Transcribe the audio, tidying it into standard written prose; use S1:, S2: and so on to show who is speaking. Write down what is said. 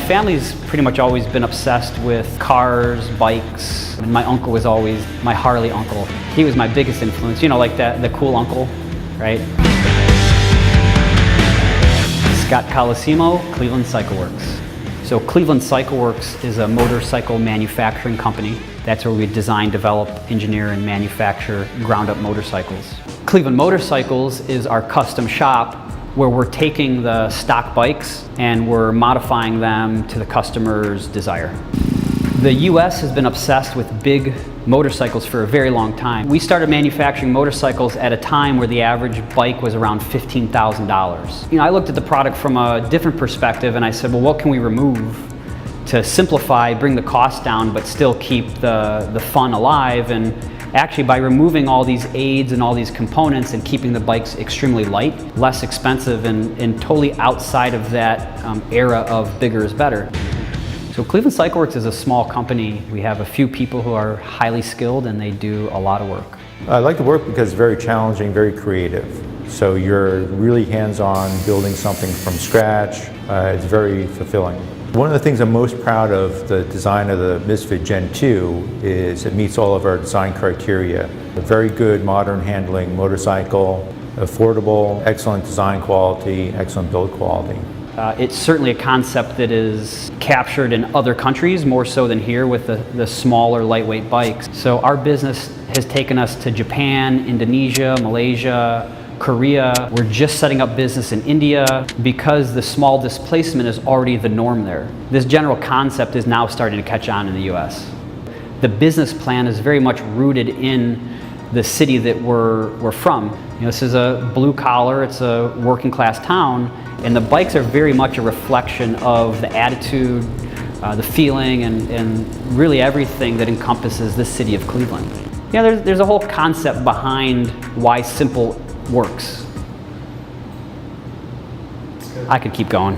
S1: family's pretty much always been obsessed with cars, bikes, and my uncle was always my Harley uncle. He was my biggest influence, you know, like the cool uncle, right? Scott Colosimo, Cleveland Cycle Werks. So Cleveland Cycle Werks is a motorcycle manufacturing company. That's where we design, develop, engineer, and manufacture ground-up motorcycles. Cleveland Motorcycles is our custom shop where we're taking the stock bikes and we're modifying them to the customer's desire. The US has been obsessed with big motorcycles for a very long time. We started manufacturing motorcycles at a time where the average bike was around $15,000. You know, I looked at the product from a different perspective and I said, well, what can we remove to simplify, bring the cost down, but still keep the fun alive? And actually, by removing all these aids and all these components and keeping the bikes extremely light, less expensive, and totally outside of that era of bigger is better. So Cleveland Cycle Werks is a small company. We have a few people who are highly skilled and they do a lot of work.
S2: I like the work because it's very challenging, very creative. So you're really hands-on building something from scratch. It's very fulfilling. One of the things I'm most proud of the design of the Misfit Gen 2 is it meets all of our design criteria. A very good modern handling motorcycle, affordable, excellent design quality, excellent build quality.
S1: It's certainly a concept that is captured in other countries more so than here with the smaller lightweight bikes. So our business has taken us to Japan, Indonesia, Malaysia, Korea. We're just setting up business in India because the small displacement is already the norm there. This general concept is now starting to catch on in the US. The business plan is very much rooted in the city that we're from. You know, this is a blue collar, it's a working class town, and the bikes are very much a reflection of the attitude, the feeling, and really everything that encompasses this city of Cleveland. You know, there's a whole concept behind why simple works. I could keep going.